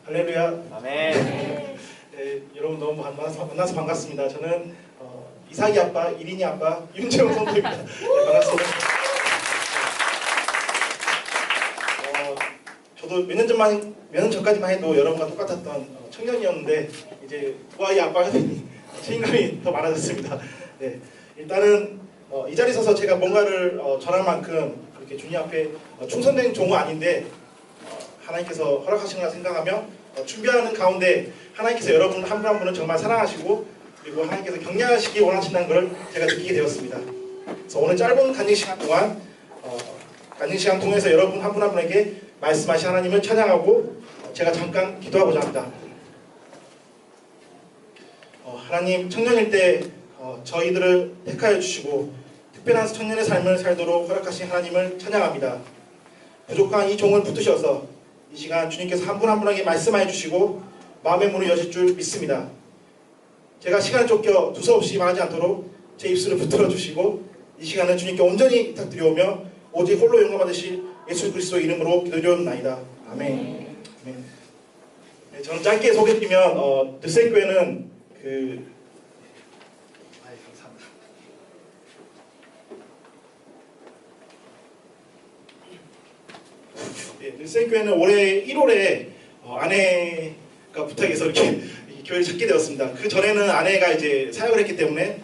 할렐루야. 아멘. 네, 여러분 너무 만나서 반갑습니다. 저는 이삭이 아빠, 이린이 아빠 윤재용 성도입니다. 네, 반갑습니다. 저도 몇 년 전까지만 해도 여러분과 똑같았던 청년이었는데 이제 두 아이 아빠가 되니 책임감이 더 많아졌습니다. 네, 일단은 이 자리에 서서 제가 뭔가를 전할 만큼 그렇게 주님 앞에 충성된 종은 아닌데 하나님께서 허락하시는가 생각하며 준비하는 가운데 하나님께서 여러분 한 분 한 분은 정말 사랑하시고 그리고 하나님께서 격려하시기 원하신다는 것을 제가 느끼게 되었습니다. 그래서 오늘 짧은 간증 시간 동안 간증 시간 통해서 여러분 한 분 한 분에게 말씀하신 하나님을 찬양하고 제가 잠깐 기도하고자 합니다. 하나님, 청년일 때 저희들을 택하여 주시고 특별한 청년의 삶을 살도록 허락하신 하나님을 찬양합니다. 부족한 이 종을 붙드셔서 이 시간 주님께서 한 분 한 분에게 말씀하여 주시고 마음의 문을 여실 줄 믿습니다. 제가 시간을 쫓겨 두서없이 말하지 않도록 제 입술을 붙들어 주시고 이 시간은 주님께 온전히 부탁드려오며 오직 홀로 영광받으실 예수 그리스도 이름으로 기도드리옵나이다. 아멘. 아멘. 네, 저는 짧게 소개드리면 들새교회는 감사합니다. 네, 들새교회는 올해 1월에 아내가 부탁해서 이렇게 교회를 찾게 되었습니다. 그 전에는 아내가 이제 사역을 했기 때문에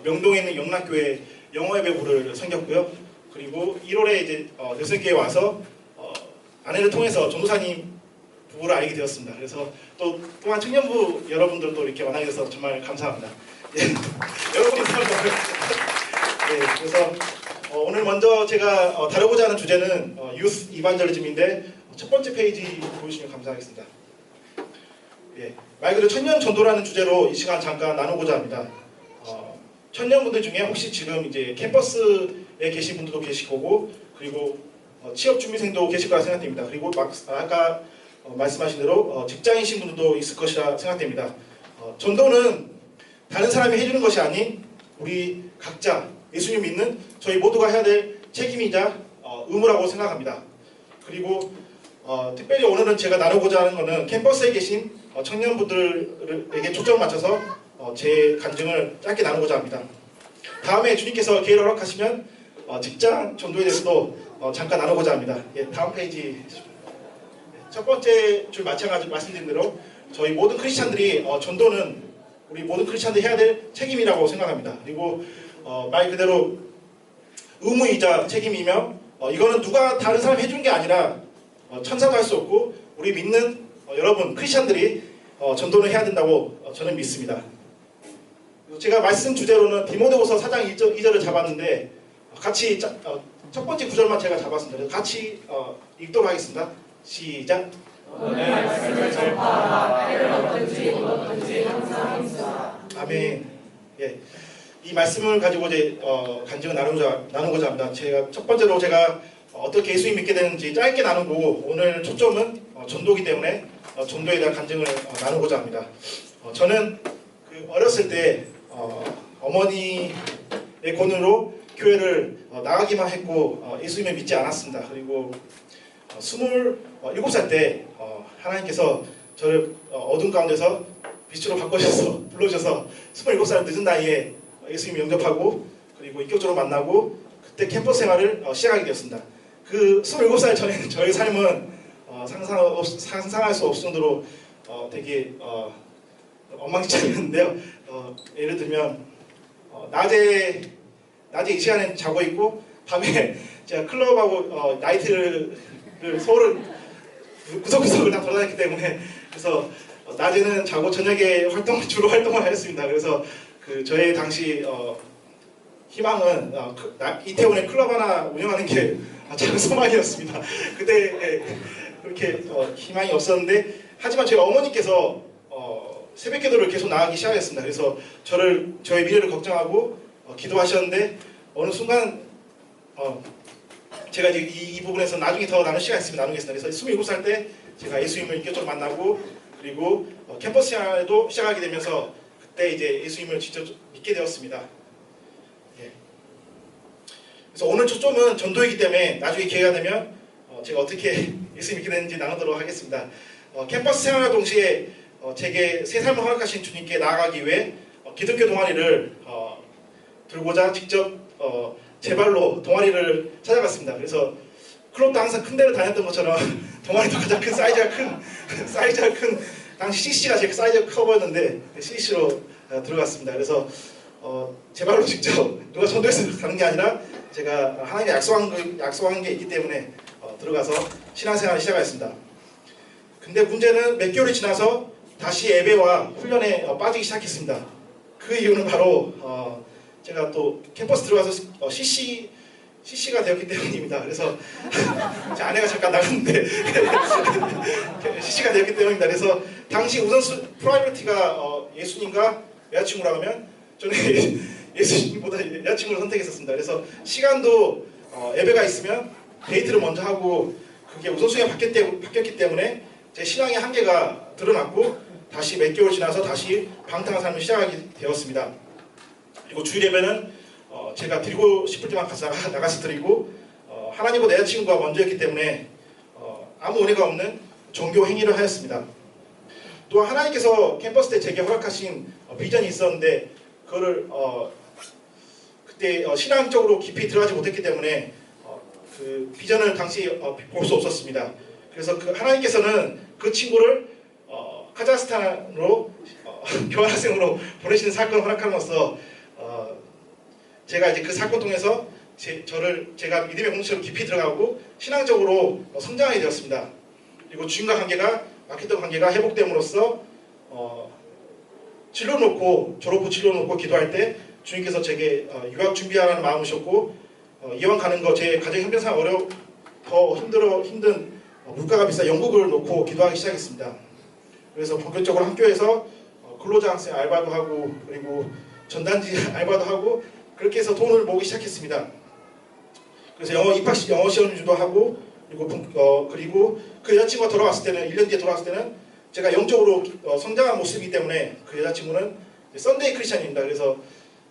명동에 있는 영락교회 영어예배부를 섬겼고요. 그리고 1월에 이제 들새교회에 와서 아내를 통해서 전도사님 부부를 알게 되었습니다. 그래서 또한 청년부 여러분들도 이렇게 만나게 돼서 정말 감사합니다. 예. 여러분이 네, 그래서 오늘 먼저 제가 다루고자 하는 주제는 유스 이반저리즘인데 첫 번째 페이지 보여주시면 감사하겠습니다. 예, 말 그대로 청년 전도라는 주제로 이 시간 잠깐 나누고자 합니다. 청년분들 중에 혹시 지금 이제 캠퍼스에 계신 분들도 계실 거고 그리고 취업 준비생도 계실 거라 생각됩니다. 그리고 아까 말씀하신 대로 직장이신 분들도 있을 것이라 생각됩니다. 전도는 다른 사람이 해주는 것이 아닌 우리 각자 예수님 믿는 저희 모두가 해야 될 책임이자 의무라고 생각합니다. 그리고 특별히 오늘은 제가 나누고자 하는 것은 캠퍼스에 계신 청년분들에게 초점을 맞춰서 제 간증을 짧게 나누고자 합니다. 다음에 주님께서 기회를 허락하시면 직장 전도에 대해서도 잠깐 나누고자 합니다. 예, 다음 페이지. 첫 번째 줄 마찬가지로 말씀드린 대로 저희 모든 크리스찬들이 전도는 우리 모든 크리스찬들이 해야 될 책임이라고 생각합니다. 그리고 말 그대로 의무이자 책임이며 이거는 누가 다른 사람이 해주는 게 아니라 천사도 할 수 없고 우리 믿는 여러분 크리스찬들이 전도를 해야 된다고 저는 믿습니다. 제가 말씀 주제로는 디모데후서 4장 2절을 잡았는데 같이 첫 번째 구절만 제가 잡았습니다. 같이 읽도록 하겠습니다. 시작. 오늘 말씀을 전파하라. 때를 얻든지 얻든지 항상 힘쓰라. 아멘. 예, 이 말씀을 가지고 이제 간증을 나누고자 합니다. 첫 번째로 제가 어떻게 예수님 믿게 되는지 짧게 나누고 오늘 초점은 전도이기 때문에 전도에 대한 간증을 나누고자 합니다. 저는 어렸을 때 어머니의 권유로 교회를 나가기만 했고 예수님을 믿지 않았습니다. 그리고 27살 때 하나님께서 저를 어둠 가운데서 빛으로 바꿔주셔서 불러주셔서 27살 늦은 나이에 예수님 영접하고 그리고 인격적으로 만나고 그때 캠퍼스 생활을 시작하게 되었습니다. 그 27살 전에는 저의 삶은 상상할 수 없을 정도로 되게 엉망진창이었는데요. 예를 들면 낮에 이 시간에 자고 있고 밤에 제가 클럽하고 나이트를 서울을 구석구석을 다 돌아다녔기 때문에 그래서 낮에는 자고 저녁에 주로 활동을 하였습니다. 그래서 저의 당시 희망은 이태원에 클럽 하나 운영하는 게 작은 소망이었습니다. 그때 그렇게 희망이 없었는데 하지만 저희 어머니께서 새벽 기도를 계속 나가기 시작했습니다. 그래서 저의 미래를 걱정하고 기도하셨는데 어느 순간 제가 이제 이 부분에서 나중에 더 나눌 시간이 있으면 나누겠습니다. 그래서 27살 때 제가 예수님을 인격적으로 만나고 그리고 캠퍼스 생활도 시작하게 되면서 그때 이제 예수님을 직접 믿게 되었습니다. 예. 그래서 오늘 초점은 전도이기 때문에 나중에 기회가 되면 제가 어떻게 예수님 믿게 되는지 나누도록 하겠습니다. 캠퍼스 생활과 동시에 제게 새 삶을 허락하신 주님께 나아가기 위해 기독교 동아리를 들고자 직접 제 발로 동아리를 찾아갔습니다. 그래서 클럽도 항상 큰 데를 다녔던 것처럼 동아리도 가장 큰 사이즈가 큰 당시 CC가 제 사이즈가 커 보였는데 CC로 들어갔습니다. 그래서 제 발로 직접 누가 전도해서 가는 게 아니라 제가 하나님이 약속한 게 있기 때문에 들어가서 신앙생활을 시작했습니다. 근데 문제는 몇 개월이 지나서 다시 예배와 훈련에 빠지기 시작했습니다. 그 이유는 바로 제가 또 캠퍼스 들어가서 CC가 되었기 때문입니다. 그래서 제 아내가 잠깐 나갔는데 CC가 되었기 때문입니다. 그래서 당시 우선순위 프라이어리티가 예수님과 여자친구라고 하면 저는 예수님보다 여자친구를 선택했었습니다. 그래서 시간도 예배가 있으면 데이트를 먼저 하고 그게 우선순위가 바뀌었기 때문에 제 신앙의 한계가 드러났고 다시 몇 개월 지나서 다시 방탕한 삶을 시작하게 되었습니다. 그리고 주일 예배는 제가 드리고 싶을 때만 나가서 드리고 하나님과 내 여자친구가 먼저였기 때문에 아무 은혜가 없는 종교 행위를 하였습니다. 또 하나님께서 캠퍼스 때 제게 허락하신 비전이 있었는데 그거를 그때 신앙적으로 깊이 들어가지 못했기 때문에 그 비전을 당시 볼 수 없었습니다. 그래서 하나님께서는 그 친구를 카자흐스탄으로 교환학생으로 보내시는 사건을 허락함으로써 제가 이제 그 사건 통해서 제가 믿음의 공동체로 깊이 들어가고 신앙적으로 성장하게 되었습니다. 그리고 주님과 막혔던 관계가 회복됨으로써 졸업 후 진로 놓고 기도할 때 주님께서 제게 유학 준비하라는 마음을 주셨고 이왕 가는 거 제 가정 형편상 더 힘든 물가가 비싼 영국을 놓고 기도하기 시작했습니다. 그래서 본격적으로 학교에서 근로자 학생 알바도 하고 그리고 전단지 알바도 하고 그렇게 해서 돈을 모으기 시작했습니다. 그래서 영어 시험주도 하고 그리고 그 여자친구가 돌아왔을 때는 1년 뒤에 돌아왔을 때는 제가 영적으로 성장한 모습이기 때문에 그 여자친구는 썬데이 크리스찬입니다. 그래서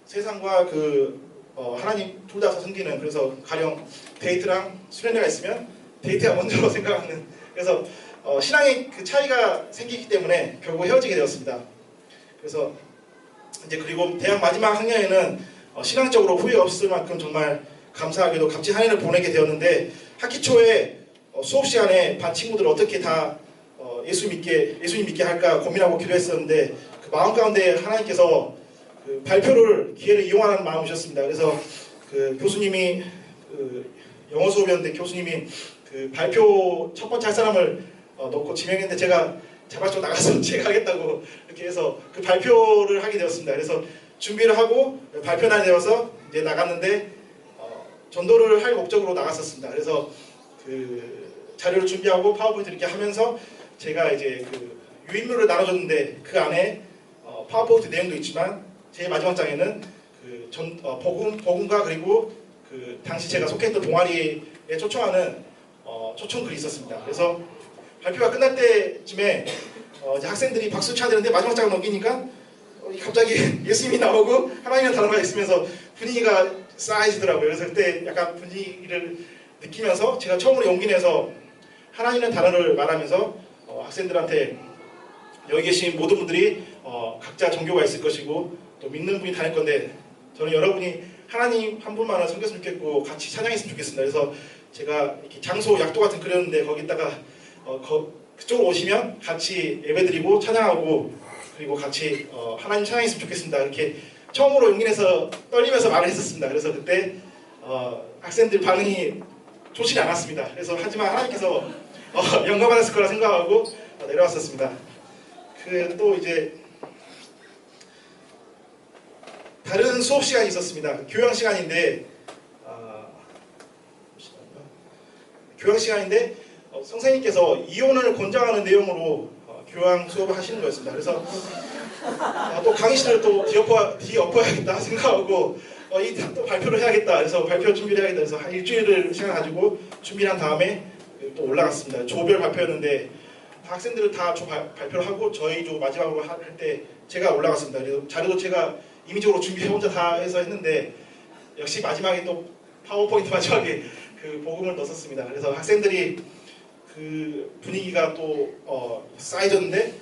세상과 하나님 둘 다 섬기는 그래서 가령 데이트랑 수련회가 있으면 데이트가 먼저 생각하는 그래서 신앙의 그 차이가 생기기 때문에 결국 헤어지게 되었습니다. 그래서 이제 그리고 대학 마지막 학년에는 신앙적으로 후회가 없을 만큼 정말 감사하게도 값진 한 해를 보내게 되었는데 학기 초에 수업 시간에 반 친구들 어떻게 다 예수님 믿게 할까 고민하고 기도했었는데 그 마음 가운데 하나님께서 그 기회를 이용하는 마음을 주셨습니다. 그래서 그 교수님이 영어 수업이었는데 교수님이 그 발표 첫 번째 할 사람을 놓고 지명했는데 제가 자발적으로 나가서 제가 하겠다고 이렇게 해서 그 발표를 하게 되었습니다. 그래서 준비를 하고 발표 날이 되어서 이제 나갔는데 전도를 할 목적으로 나갔었습니다. 그래서 그 자료를 준비하고 파워포인트 이렇게 하면서 제가 이제 그 유인물을 나눠줬는데 그 안에 파워포인트 내용도 있지만 제일 마지막 장에는 그 복음과 그리고 그 당시 제가 속했던 동아리에 초청하는 초청글이 있었습니다. 그래서 발표가 끝날 때쯤에 이제 학생들이 박수 쳐야 되는데 마지막 장을 넘기니까 갑자기 예수님이 나오고 하나님이라는 단어가 있으면서 분위기가 싸해지더라고요. 그래서 그때 약간 분위기를 느끼면서 제가 처음으로 용기 내서 하나님이라는 단어를 말하면서 학생들한테 여기 계신 모든 분들이 각자 종교가 있을 것이고 또 믿는 분이 다닐 건데 저는 여러분이 하나님 한 분만을 섬겼으면 좋겠고 같이 찬양했으면 좋겠습니다. 그래서 제가 이렇게 장소 약도 같은 그렸는데 거기다가 그쪽으로 오시면 같이 예배드리고 찬양하고 그리고 같이 하나님 찬양했으면 좋겠습니다. 이렇게 처음으로 용기 내서 떨리면서 말을 했었습니다. 그래서 그때 학생들 반응이 좋지 않았습니다. 그래서 하지만 하나님께서 영광받았을 거라 생각하고 내려왔었습니다. 또 이제 다른 수업 시간이 있었습니다. 교양 시간인데 선생님께서 이혼을 권장하는 내용으로 교양 수업을 하시는 거였습니다. 그래서 또 강의실을 또 뒤엎어야겠다 생각하고 또 발표를 해야겠다. 그래서 발표 준비를 해야겠다. 그래서 한 일주일을 시간 가지고 준비한 다음에 또 올라갔습니다. 조별 발표였는데 학생들을 다 발표를 하고 저희 조 마지막으로 할 때 제가 올라갔습니다. 그래서 자료도 제가 임의적으로 준비해 혼자 다 해서 했는데 역시 마지막에 또 파워포인트 마지막에 그 복음을 넣었습니다. 그래서 학생들이 그 분위기가 또 쌓여졌는데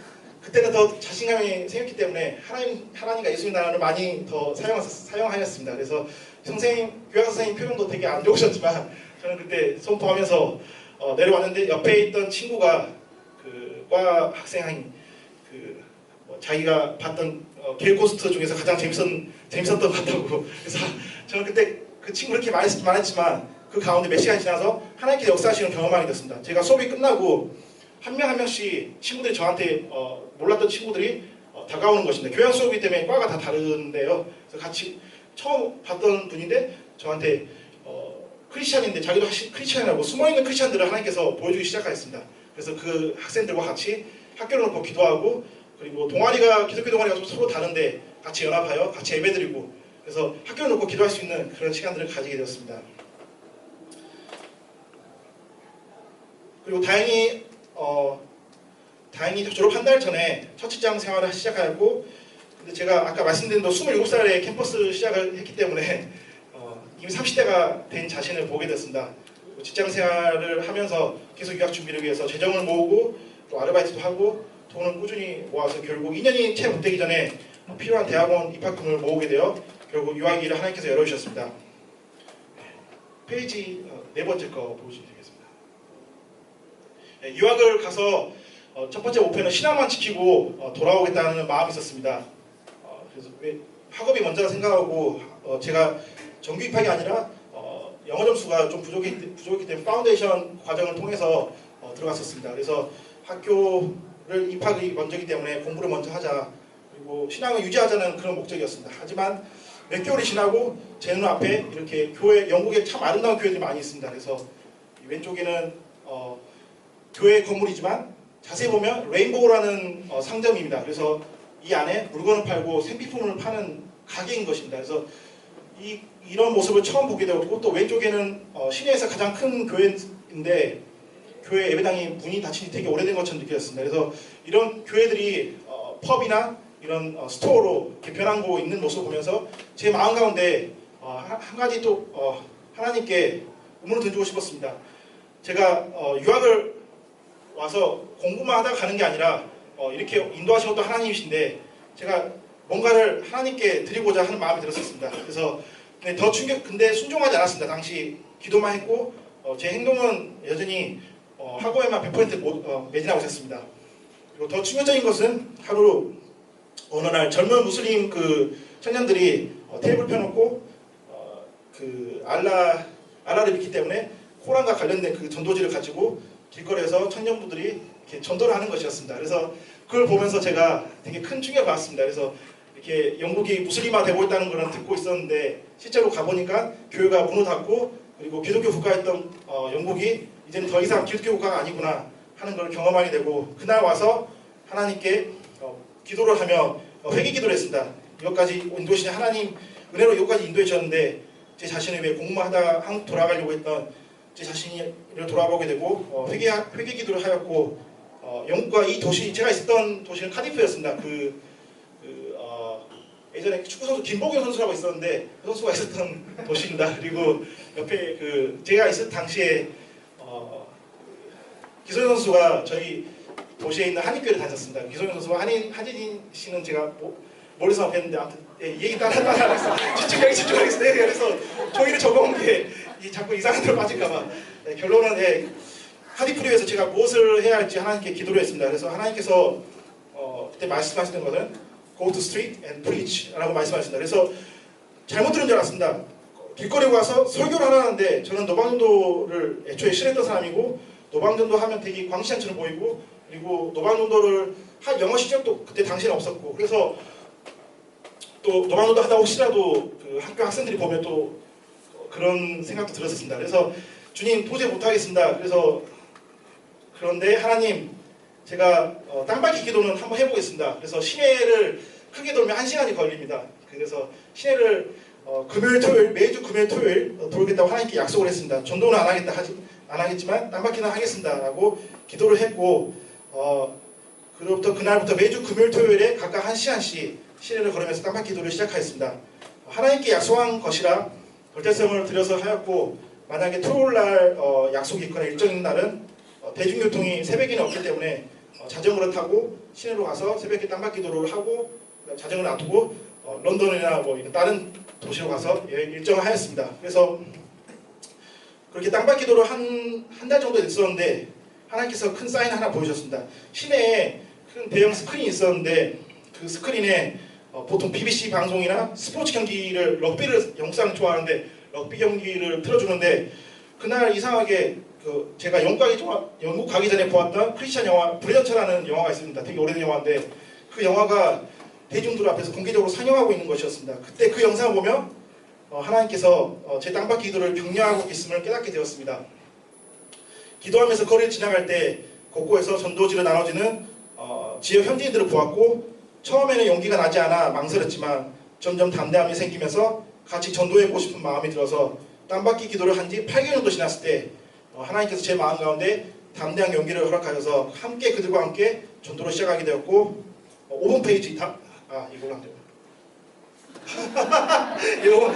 그때는 더 자신감이 생겼기 때문에 하나님과 예수님 나라를 많이 더 사용하였습니다. 그래서 교양 선생님 표정도 되게 안 좋으셨지만 저는 그때 선포하면서 내려왔는데 옆에 있던 친구가 그 과 학생 자기가 봤던 게코스트 중에서 가장 재밌었던 것 같다고. 그래서 저는 그때 그 친구 그렇게 말했지만 그 가운데 몇 시간이 지나서 하나님께서 역사하시는 경험하게 됐습니다. 제가 수업이 끝나고 한 명 한 명씩 친구들이 저한테 몰랐던 친구들이 다가오는 것입니다. 교양 수업이기 때문에 과가 다 다른데요. 그래서 같이 처음 봤던 분인데 저한테 크리스찬인데 자기도 크리스찬이라고 숨어있는 크리스찬들을 하나님께서 보여주기 시작하였습니다. 그래서 그 학생들과 같이 학교를 놓고 기도하고 그리고 기독교 동아리가 좀 서로 다른데 같이 연합하여 같이 예배드리고 그래서 학교를 놓고 기도할 수 있는 그런 시간들을 가지게 되었습니다. 그리고 다행히 졸업 한 달 전에 첫 직장 생활을 시작하였고 근데 제가 아까 말씀드린 대로 27살에 캠퍼스 시작을 했기 때문에 이미 30대가 된 자신을 보게 됐습니다. 직장 생활을 하면서 계속 유학 준비를 위해서 재정을 모으고 또 아르바이트도 하고 돈을 꾸준히 모아서 결국 2년이 채 못 되기 전에 필요한 대학원 입학금을 모으게 되어 결국 유학일을 하나님께서 열어주셨습니다. 페이지 네 번째 거 보시면 되겠습니다. 유학을 가서 첫 번째 목표는 신앙만 지키고 돌아오겠다는 마음이 있었습니다. 그래서 학업이 먼저라 생각하고 제가 정규 입학이 아니라 영어 점수가 좀 부족했기 때문에 파운데이션 과정을 통해서 들어갔었습니다. 그래서 학교를 입학이 먼저이기 때문에 공부를 먼저 하자 그리고 신앙을 유지하자는 그런 목적이었습니다. 하지만 몇 개월이 지나고 제 눈앞에 이렇게 영국에 참 아름다운 교회들이 많이 있습니다. 그래서 왼쪽에는 교회 건물이지만 자세히 보면 레인보우라는 상점입니다. 그래서 이 안에 물건을 팔고 생필품을 파는 가게인 것입니다. 그래서 이런 모습을 처음 보게 되었고 또 왼쪽에는 시내에서 가장 큰 교회인데 교회 예배당이 문이 닫힌 지 되게 오래된 것처럼 느껴졌습니다. 그래서 이런 교회들이 펍이나 이런 스토어로 이렇게 변하고 있는 모습을 보면서 제 마음 가운데 한 가지 또 하나님께 의문을 던지고 싶었습니다. 제가 유학을 와서 공부만 하다가 가는 게 아니라 이렇게 인도하시는 것도 하나님이신데 제가 뭔가를 하나님께 드리고자 하는 마음이 들었었습니다. 그래서 근데 순종하지 않았습니다. 당시 기도만 했고 제 행동은 여전히 학업에만 100% 매진하고 있었습니다. 그리고 더 충격적인 것은 하루 어느 날 젊은 무슬림 그 청년들이 테이블 펴놓고 그 알라를 믿기 때문에 코란과 관련된 그 전도지를 가지고 길거리에서 청년부들이 이렇게 전도를 하는 것이었습니다. 그래서 그걸 보면서 제가 되게 큰 충격을 받았습니다. 그래서 이렇게 영국이 무슬림화 되고 있다는 걸 듣고 있었는데 실제로 가보니까 교회가 문을 닫고 그리고 기독교 국가였던 영국이 이제는 더 이상 기독교 국가가 아니구나 하는 걸 경험하게 되고 그날 와서 하나님께 기도를 하며 회개 기도를 했습니다. 이것까지 인도하신 하나님 은혜로 이것까지 인도해 주셨는데 제 자신을 왜 공부만 하다가 한국 돌아가려고 했던 제 자신을 돌아보게 되고 회개 기도를 하였고 영국과 이 도시 제가 있었던 도시는 카디프였습니다. 예전에 축구 선수 김보경 선수라고 있었는데 그 선수가 있었던 도시입니다. 그리고 옆에 제가 있을 당시에 기소연 선수가 저희 도시에 있는 한인교회를 다녔습니다. 기소연 선수와 한진 씨는 제가 멀리서 뵀는데 아무튼 얘기 따라하겠습니다. 집중하겠습니다. 네, 그래서 종이를 적어온 게 자꾸 이상한 데로 빠질까봐 결론은 카디프리에서 제가 무엇을 해야 할지 하나님께 기도를 했습니다. 그래서 하나님께서 그때 말씀하시는 것은 Go to street and preach 라고 말씀하셨습니다. 그래서 잘못 들은 줄 알았습니다. 길거리에 와서 설교를 하라는데 저는 노방전도를 애초에 싫어했던 사람이고 노방전도 하면 되게 광시찬처럼 보이고 그리고 노방전도를 할 영어 실력도 그때 당시에는 없었고 그래서 또 노방전도 하다 혹시라도 그 학교 학생들이 보면 또 그런 생각도 들었습니다. 그래서 주님 도저히 못하겠습니다. 그런데 하나님 제가 땅밟기 기도는 한번 해보겠습니다. 그래서 시내를 크게 돌면 1시간이 걸립니다. 그래서 시내를 금요일 토요일 매주 금요일 토요일 돌겠다고 하나님께 약속을 했습니다. 전도는 안 하겠지만 땅밟기는 하겠습니다 라고 기도를 했고 그로부터 그날부터 매주 금요일 토요일에 각각 1시간씩 시내를 걸으면서 땅밟기 기도를 시작하였습니다. 하나님께 약속한 것이라 절대성을 들여서 하였고 만약에 토요일날 약속이 있거나 일정 있는 날은 대중교통이 새벽에는 없기 때문에 자전거를 타고 시내로 가서 새벽에 땅밟기도를 하고 자전거를 놔두고 런던이나 뭐 이런 다른 도시로 가서 일정을 하였습니다. 그래서 그렇게 땅밟기도를 한 달 정도 됐었는데 하나님께서 큰 사인 하나 보여주셨습니다. 시내에 큰 대형 스크린이 있었는데 그 스크린에 보통 BBC 방송이나 스포츠 경기를 럭비를 영국 사람 좋아하는데 럭비 경기를 틀어주는데 그날 이상하게 제가 영국 가기 전에 보았던 크리스찬 영화 브리던트라는 영화가 있습니다. 되게 오래된 영화인데 그 영화가 대중들 앞에서 공개적으로 상영하고 있는 것이었습니다. 그때 그 영상을 보면 하나님께서 제 땅밟기 기도를 격려하고 있음을 깨닫게 되었습니다. 기도하면서 거리를 지나갈 때 곳곳에서 전도지를 나눠지는 지역 현지인들을 보았고 처음에는 용기가 나지 않아 망설였지만 점점 담대함이 생기면서 같이 전도해보고 싶은 마음이 들어서 땅밟기 기도를 한 지 8개월 정도 지났을 때 하나님께서 제 마음 가운데 담대한 용기를 허락하셔서 함께 그들과 함께 전도를 시작하게 되었고 5번 페이지 이걸로 안 돼요. 이거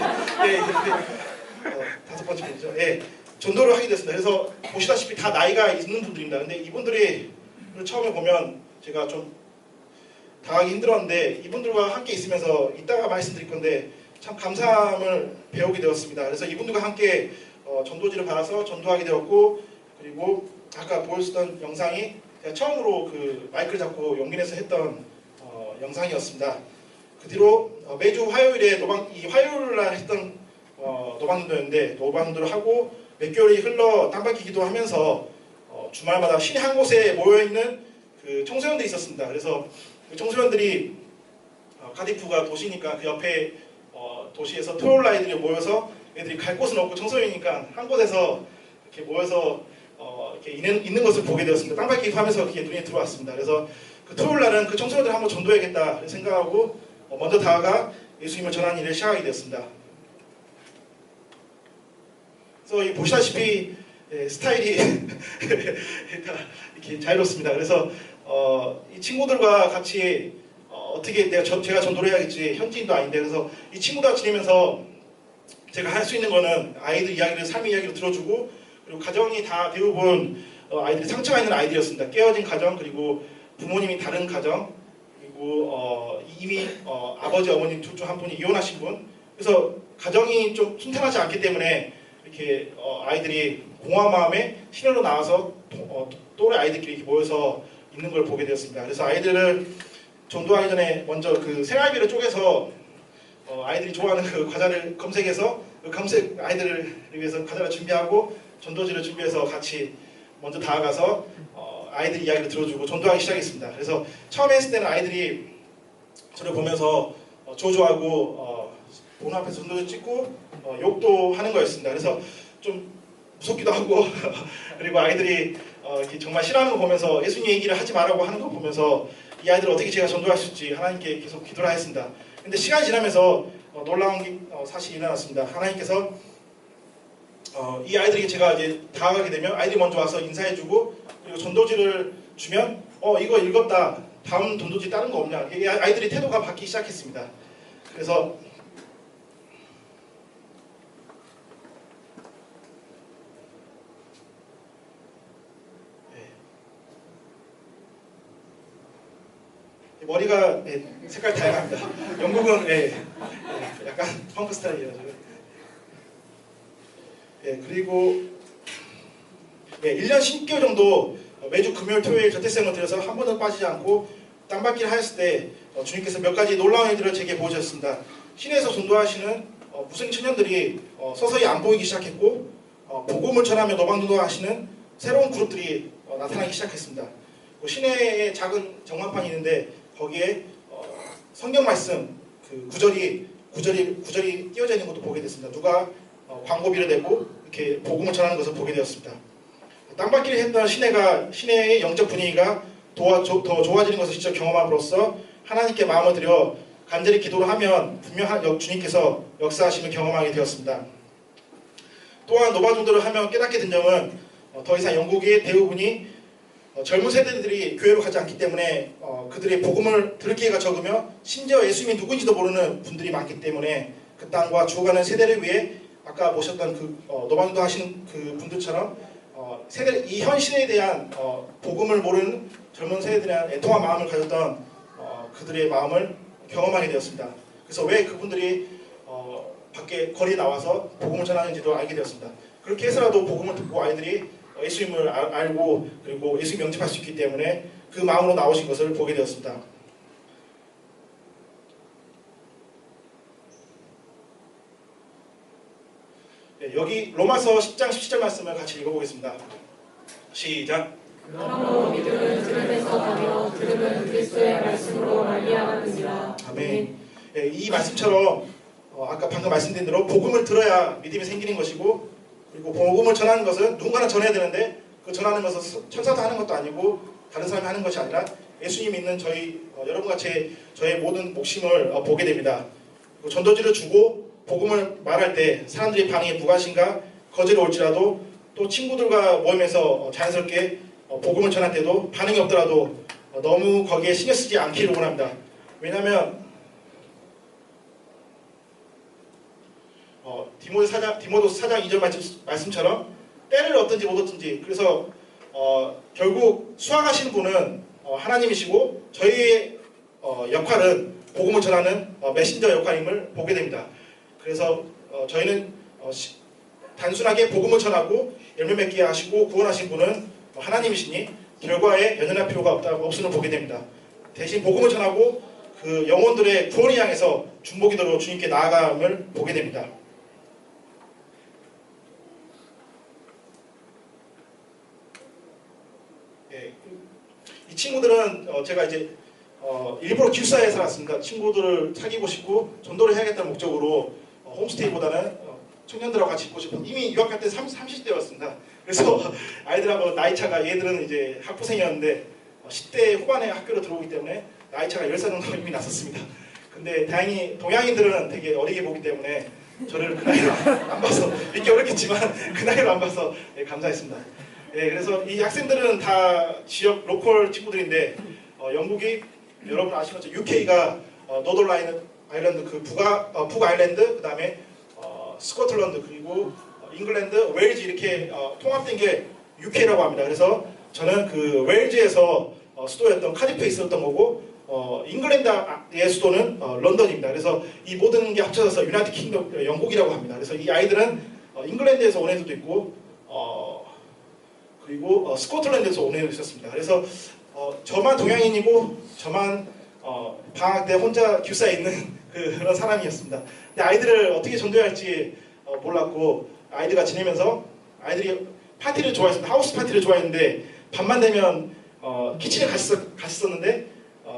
다섯 번째 페이지죠. 예, 전도를 하게 됐습니다. 그래서 보시다시피 다 나이가 있는 분들입니다. 근데 이분들이 처음에 보면 제가 좀 당하기 힘들었는데 이분들과 함께 있으면서 이따가 말씀드릴 건데 참 감사함을 배우게 되었습니다. 그래서 이분들과 함께 전도지를 받아서 전도하게 되었고 그리고 아까 보여주던 영상이 제가 처음으로 그 마이크를 잡고 용기 내서 했던 영상이었습니다. 그 뒤로 매주 화요일에 화요일날 했던 노방전도였는데 노방전도를 하고 몇 개월이 흘러 땅밟기 기도하면서 주말마다 시내 한 곳에 모여있는 그 청소년들이 있었습니다. 그래서 그 청소년들이 카디프가 도시니까 그 옆에 도시에서 토요일 아이들이 모여서 애들이 갈 곳은 없고 청소년이니까 한 곳에서 이렇게 모여서 이렇게 있는 것을 보게 되었습니다. 땅밟기 하면서 그게 눈에 들어왔습니다. 그래서 그 토요일 날은 그 청소년들 한번 전도해야겠다 생각하고 먼저 다가가 예수님을 전하는 일을 시작하게 되었습니다. 그래서 이 보시다시피 스타일이 이렇게 자유롭습니다. 그래서 이 친구들과 같이 어떻게 제가 전도를 해야겠지 현지인도 아닌데 그래서 이 친구들과 지내면서 제가 할 수 있는 거는 아이들 이야기를 삶의 이야기를 들어주고 그리고 가정이 다 대부분 아이들이 상처가 있는 아이들이었습니다. 깨어진 가정 그리고 부모님이 다른 가정 그리고 이미 아버지 어머님 둘 중 한 분이 이혼하신 분 그래서 가정이 좀 순탄하지 않기 때문에 이렇게 아이들이 공허한 마음에 시내로 나와서 또래 아이들끼리 이렇게 모여서 있는 걸 보게 되었습니다. 그래서 아이들을 전도하기 전에 먼저 그 생활비를 쪼개서 아이들이 좋아하는 그 과자를 검색해서 그 검색 아이들을 위해서 과자를 준비하고 전도지를 준비해서 같이 먼저 다가가서 아이들 이야기를 들어주고 전도하기 시작했습니다. 그래서 처음에 했을 때는 아이들이 저를 보면서 조조하고 보는 앞에서 전도를 찍고 욕도 하는 거였습니다. 그래서 좀 무섭기도 하고 그리고 아이들이 이렇게 정말 싫어하는 거 보면서 예수님 얘기를 하지 말라고 하는 거 보면서 이 아이들을 어떻게 제가 전도할 수 있지 하나님께 계속 기도를 했습니다. 근데 시간이 지나면서 놀라운 사실이 일어났습니다. 하나님께서 이 아이들에게 제가 이제 다가가게 되면 아이들이 먼저 와서 인사해주고 그리고 전도지를 주면 이거 읽었다 다음 전도지 다른 거 없냐 아이들이 태도가 바뀌기 시작했습니다. 그래서 머리가 색깔 다양합니다. 영국은 약간 펑크 스타일이라서 그리고 1년 10개월 정도 매주 금요일 토요일 저택생을 들여서 한 번도 빠지지 않고 땅밟기를 하였을 때 주님께서 몇 가지 놀라운 일들을 제게 보여주셨습니다. 시내에서 전도하시는 무슬림 청년들이 서서히 안 보이기 시작했고 복음을 전하며 노방전도하시는 새로운 그룹들이 나타나기 시작했습니다. 시내에 작은 전광판이 있는데 거기에 성경 말씀 그 구절이 띄어져 있는 것도 보게 됐습니다. 누가 광고비를 내고 이렇게 복음을 전하는 것을 보게 되었습니다. 땅밟기를 했던 시내의 영적 분위기가 더 좋아지는 것을 직접 경험함으로써 하나님께 마음을 들여 간절히 기도를 하면 분명 주님께서 역사하심을 경험하게 되었습니다. 또한 노방전도를 하며 깨닫게 된 점은 더 이상 영국의 대부분이 젊은 세대들이 교회로 가지 않기 때문에 그들의 복음을 들을 기회가 적으며 심지어 예수님이 누구인지도 모르는 분들이 많기 때문에 그 땅과 죽어가는 세대를 위해 아까 모셨던 그 노방전도 하시는 그 분들처럼 이 현 시대에 대한 복음을 모르는 젊은 세대에 대한 애통한 마음을 가졌던 그들의 마음을 경험하게 되었습니다. 그래서 왜 그분들이 밖에 거리에 나와서 복음을 전하는지도 알게 되었습니다. 그렇게 해서라도 복음을 듣고 아이들이 예수님을 알고 그리고 예수님 영접할 수 있기 때문에 그 마음으로 나오신 것을 보게 되었습니다. 네, 여기 로마서 10장 17절 말씀을 같이 읽어보겠습니다. 시작. 그러므로 믿음은 들음에서 나며 들음은 그리스도의 말씀으로 말미암았느니라. 아멘. 네, 이 말씀처럼 아까 방금 말씀드린 대로 복음을 들어야 믿음이 생기는 것이고, 그리고 복음을 전하는 것은 누군가는 전해야 되는데 그 전하는 것은 천사도 하는 것도 아니고 다른 사람이 하는 것이 아니라 예수님 믿는 저희 여러분과 저의 모든 목심을 보게 됩니다. 전도지를 주고 복음을 말할 때 사람들의 반응이 무관심과 거지러울지라도 또 친구들과 모임에서 자연스럽게 복음을 전할 때도 반응이 없더라도 너무 거기에 신경 쓰지 않기를 원합니다. 왜냐하면 디모데서 4장 2절 말씀처럼 때를 얻든지 못 얻든지, 그래서 결국 수확하시는 분은 하나님이시고 저희의 역할은 복음을 전하는 메신저 역할임을 보게 됩니다. 그래서 저희는 단순하게 복음을 전하고 열매 맺게 하시고 구원하신 분은 하나님이시니 결과에 연연할 필요가 없음을 보게 됩니다. 대신 복음을 전하고 그 영혼들의 구원을 향해서 중보기도로 주님께 나아감을 보게 됩니다. 이 친구들은 제가 이제 일부러 기숙사에 살았습니다. 친구들을 사귀고 싶고 전도를 해야겠다는 목적으로 홈스테이보다는 청년들하고 같이 있고 싶어. 이미 유학할 때 30대였습니다. 그래서 아이들하고 나이차가, 얘들은 이제 학부생이었는데 10대 후반에 학교로 들어오기 때문에 나이차가 10살 정도 이미 났었습니다. 근데 다행히 동양인들은 되게 어리게 보기 때문에 저를 그 나이로 안 봐서, 믿기 어렵겠지만 그 나이로 안 봐서 감사했습니다. 네, 그래서 이 학생들은 다 지역 로컬 친구들인데 영국이 여러분 아시는 것처럼 UK가 노덜 아일랜드 그 북 아일랜드, 그 다음에 스코틀랜드, 그리고 잉글랜드, 웨일즈 이렇게 통합된 게 UK라고 합니다. 그래서 저는 그 웨일즈에서 수도였던 카디프에 있었던 거고, 잉글랜드의 수도는 런던입니다. 그래서 이 모든 게 합쳐져서 유나이티드 킹덤 영국이라고 합니다. 그래서 이 아이들은 잉글랜드에서 온 애들도 있고 그리고 스코틀랜드에서 온 애도 있었습니다. 그래서 저만 동양인이고 저만 방학 때 혼자 기숙사에 있는 그런 사람이었습니다. 근데 아이들을 어떻게 전도해야 할지 몰랐고, 아이들과 지내면서 아이들이 파티를 좋아했습니다. 하우스 파티를 좋아했는데 밤만 되면 키친에 갔었는데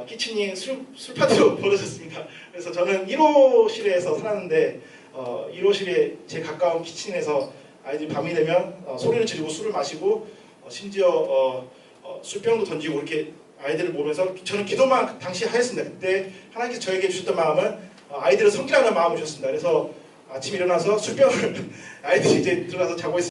키친이 술 파티로 벌어졌습니다. 그래서 저는 1호실에서 살았는데 1호실에 제 가까운 키친에서 아이들이 밤이 되면 소리를 지르고 술을 마시고 심지어 술병도 던지고 이렇게 아이들을 보면서 저는 기도만 당시 하였습니다. 그때 하나님께서 저에게 주셨던 마음은 아이들을 섬기라는 마음을 주셨습니다. 그래서 아침에 일어나서 술병을 아이들이 이제 들어가서 자고 있습니다.